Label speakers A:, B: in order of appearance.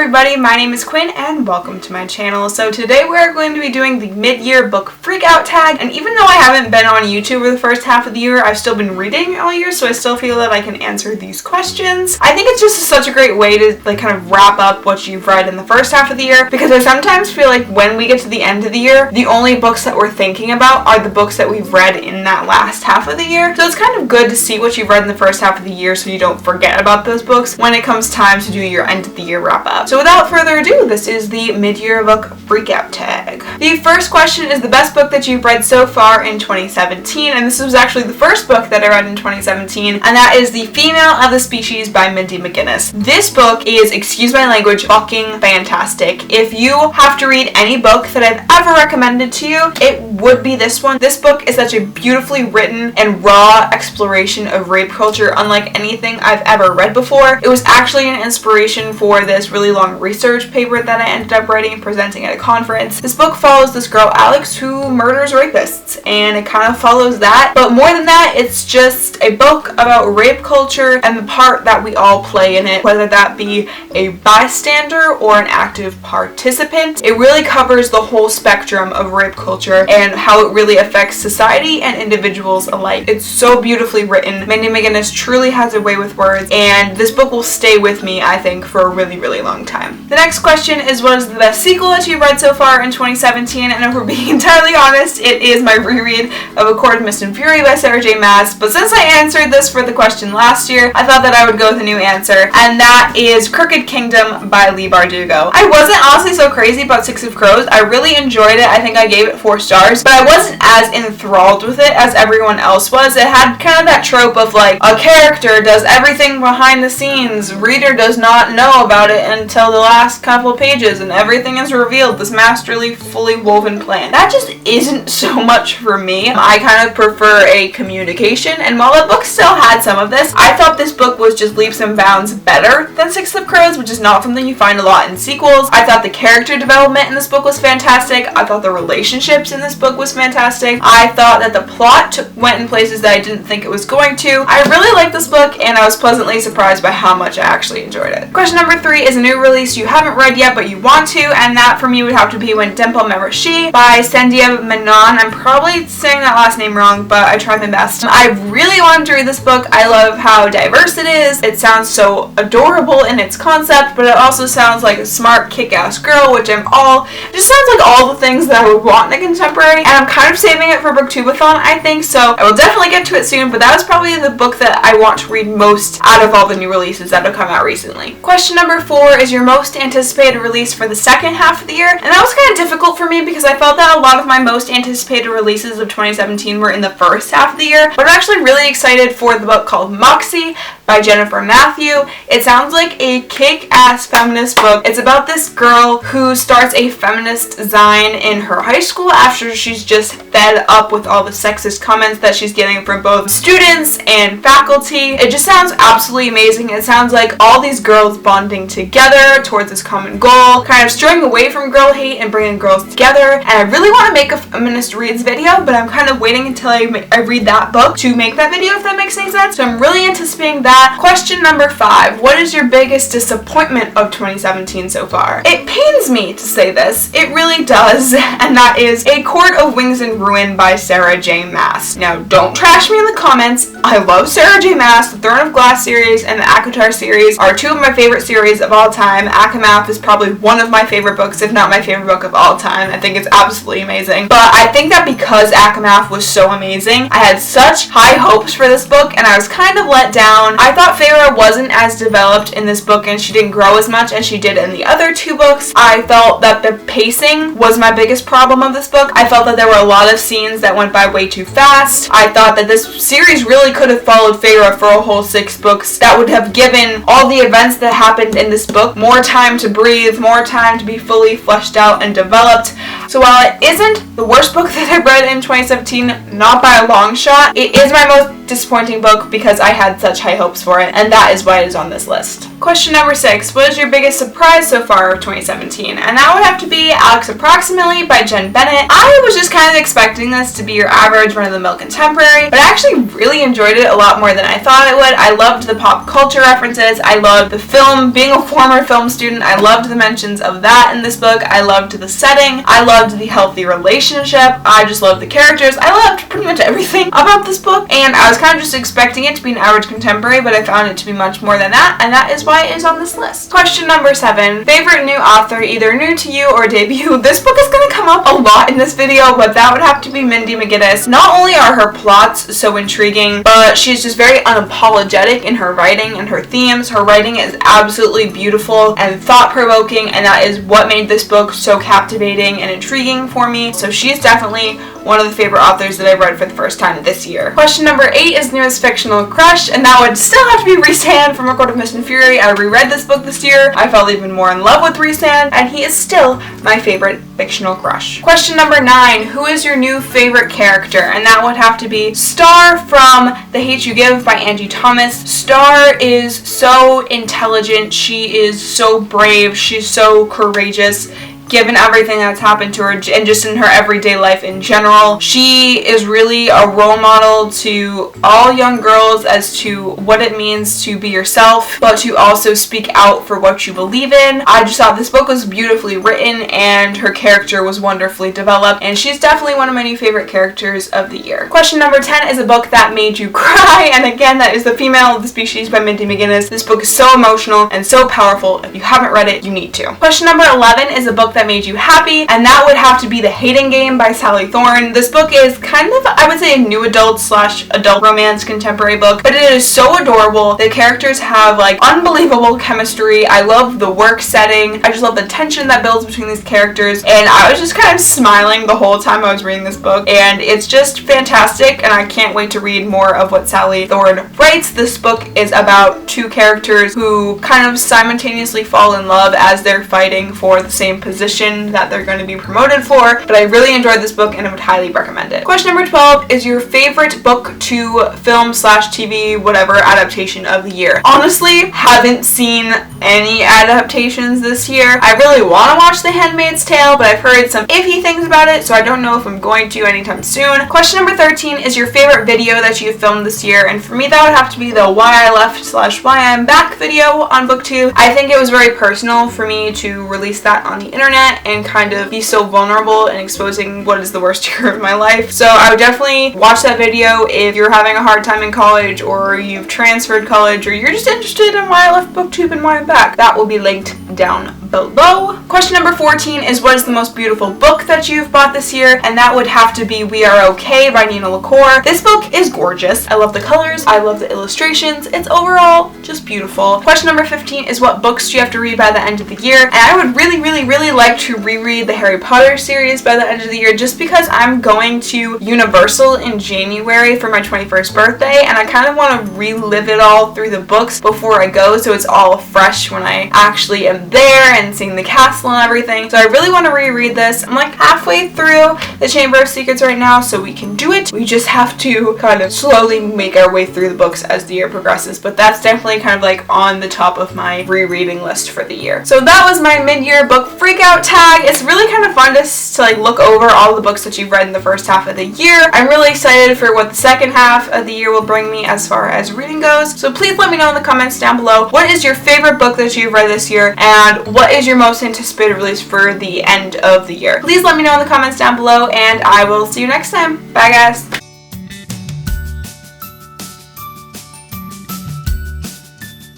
A: everybody, my name is Quinn and welcome to my channel. So today we're going to be doing the mid-year book freakout tag, and even though I haven't been on YouTube for the first half of the year, I've still been reading all year, so I still feel that I can answer these questions. I think it's just such a great way to kind of wrap up what you've read in the first half of the year, because I sometimes feel like when we get to the end of the year, the only books that we're thinking about are the books that we've read in that last half of the year. So it's kind of good to see what you've read in the first half of the year so you don't forget about those books when it comes time to do your end of the year wrap up. So without further ado, this is the mid-year book freakout tag. The first question is the best book that you've read so far in 2017, and this was actually the first book that I read in 2017, and that is The Female of the Species by Mindy McGinnis. This book is, excuse my language, fucking fantastic. If you have to read any book that I've ever recommended to you, it would be this one. This book is such a beautifully written and raw exploration of rape culture unlike anything I've ever read before. It was actually an inspiration for this really long research paper that I ended up writing and presenting at a conference. This book follows this girl Alex who murders rapists, and it kind of follows that, but more than that, it's just a book about rape culture and the part that we all play in it, whether that be a bystander or an active participant. It really covers the whole spectrum of rape culture and how it really affects society and individuals alike. It's so beautifully written. Mindy McGinnis truly has a way with words, and this book will stay with me, I think, for a really, really long time. The next question is, what is the best sequel that you've read so far in 2017? And if we're being entirely honest, it is my reread of A Court of Mist and Fury by Sarah J. Maas, but since I answered this for the question last year, I thought that I would go with a new answer, and that is Crooked Kingdom by Leigh Bardugo. I wasn't honestly so crazy about Six of Crows. I really enjoyed it. I think I gave it 4 stars, but I wasn't as enthralled with it as everyone else was. It had kind of that trope of like, a character does everything behind the scenes, reader does not know about it until the last couple pages, and everything is revealed, this masterly, fully woven plan. That just isn't so much for me. I kind of prefer a communication, and while the book still had some of this, I thought this book was just leaps and bounds better than Six of Crows, which is not something you find a lot in sequels. I thought the character development in this book was fantastic. I thought the relationships in this book was fantastic. I thought that the plot went in places that I didn't think it was going to. I really liked this book, and I was pleasantly surprised by how much I actually enjoyed it. Question number 3 is a new release you haven't read yet but you want to, and that for me would have to be When Dimple Met Rishi by Sandhya Menon. I'm probably saying that last name wrong, but I tried my best. I really wanted to read this book. I love how diverse it is. It sounds so adorable in its concept, but it also sounds like a smart, kick-ass girl, which I'm all. It just sounds like all the things that I would want in a contemporary, and I'm kind of saving it for Booktubeathon, I think, so I will definitely get to it soon, but that was probably the book that I want to read most out of all the new releases that have come out recently. Question number 4 is your most anticipated release for the second half of the year, and that was kind of difficult for me because I felt that a lot of my most anticipated releases of 2017 were in the first half of the year, but I'm actually really excited for the book called Moxie by Jennifer Matthew. It sounds like a kick-ass feminist book. It's about this girl who starts a feminist zine in her high school after she's just fed up with all the sexist comments that she's getting from both students and faculty. It just sounds absolutely amazing. It sounds like all these girls bonding together towards this common goal, kind of straying away from girl hate and bringing girls together. And I really want to make a feminist reads video, but I'm kind of waiting until I read that book to make that video, if that makes any sense. So I'm really anticipating that. Question number 5. What is your biggest disappointment of 2017 so far? It pains me to say this. It really does. And that is A Court of Wings and Ruin by Sarah J. Maas. Now, don't trash me in the comments. I love Sarah J. Maas. The Throne of Glass series and the ACOTAR series are 2 of my favorite series of all time. ACOMAF is probably one of my favorite books, if not my favorite book of all time. I think it's absolutely amazing. But I think that because ACOMAF was so amazing, I had such high hopes for this book, and I was kind of let down. I thought Feyre wasn't as developed in this book, and she didn't grow as much as she did in the other 2 books. I felt that the pacing was my biggest problem of this book. I felt that there were a lot of scenes that went by way too fast. I thought that this series really could have followed Feyre for a whole 6 books. That would have given all the events that happened in this book more time to breathe, more time to be fully fleshed out and developed. So while it isn't the worst book that I read in 2017, not by a long shot, it is my most disappointing book because I had such high hopes for it, and that is why it is on this list. Question number 6. What is your biggest surprise so far of 2017? And that would have to be Alex Approximately by Jen Bennett. I was just kind of expecting this to be your average run-of-the-mill contemporary, but I actually really enjoyed it a lot more than I thought it would. I loved the pop culture references. I loved the film. Being a former film student, I loved the mentions of that in this book. I loved the setting. I loved the healthy relationship. I just loved the characters. I loved pretty much everything about this book, and I was kind of just expecting it to be an average contemporary, but I found it to be much more than that, and that is why it is on this list. Question number 7. Favorite new author, either new to you or debut. This book is going to come up a lot in this video, but that would have to be Mindy McGinnis. Not only are her plots so intriguing, but she's just very unapologetic in her writing and her themes. Her writing is absolutely beautiful and thought-provoking, and that is what made this book so captivating and intriguing for me. So she's definitely one of the favorite authors that I've read for the first time this year. Question number 8 is newest fictional crush, and that would still have to be Rhysand from A Court of Mist and Fury. I reread this book this year. I fell even more in love with Rhysand, and he is still my favorite fictional crush. Question number 9. Who is your new favorite character? And that would have to be Star from The Hate You Give by Angie Thomas. Star is so intelligent. She is so brave. She's so courageous. Given everything that's happened to her and just in her everyday life in general. She is really a role model to all young girls as to what it means to be yourself, but to also speak out for what you believe in. I just thought this book was beautifully written and her character was wonderfully developed, and she's definitely one of my new favorite characters of the year. Question number 10 is a book that made you cry, and again, that is The Female of the Species by Mindy McGinnis. This book is so emotional and so powerful. If you haven't read it, you need to. Question number 11 is a book that made you happy, and that would have to be The Hating Game by Sally Thorne. This book is kind of, I would say, a new adult / adult romance contemporary book, but it is so adorable. The characters have like unbelievable chemistry. I love the work setting. I just love the tension that builds between these characters, and I was just kind of smiling the whole time I was reading this book, and it's just fantastic, and I can't wait to read more of what Sally Thorne writes. This book is about two characters who kind of simultaneously fall in love as they're fighting for the same position that they're going to be promoted for, but I really enjoyed this book and I would highly recommend it. Question number 12 is your favorite book to film / TV, whatever, adaptation of the year. Honestly, haven't seen any adaptations this year. I really want to watch The Handmaid's Tale, but I've heard some iffy things about it, so I don't know if I'm going to anytime soon. Question number 13 is your favorite video that you've filmed this year, and for me that would have to be the Why I Left / Why I'm Back video on BookTube. I think it was very personal for me to release that on the internet and kind of be so vulnerable and exposing what is the worst year of my life. So I would definitely watch that video if you're having a hard time in college, or you've transferred college, or you're just interested in why I left BookTube and why I'm back. That will be linked down below. Question number 14 is what is the most beautiful book that you've bought this year, and that would have to be We Are Okay by Nina LaCour. This book is gorgeous. I love the colors. I love the illustrations. It's overall just beautiful. Question number 15 is what books do you have to read by the end of the year, and I would really like to reread the Harry Potter series by the end of the year, just because I'm going to Universal in January for my 21st birthday, and I kind of want to relive it all through the books before I go, so it's all fresh when I actually am there and seeing the castle and everything. So I really want to reread this. I'm like halfway through the Chamber of Secrets right now, so we can do it. We just have to kind of slowly make our way through the books as the year progresses, but that's definitely kind of like on the top of my rereading list for the year. So that was my mid-year book Freakout tag. It's really kind of fun to like look over all the books that you've read in the first half of the year. I'm really excited for what the second half of the year will bring me as far as reading goes. So please let me know in the comments down below, what is your favorite book that you've read this year, and what is your most anticipated release for the end of the year. Please let me know in the comments down below, and I will see you next time. Bye guys!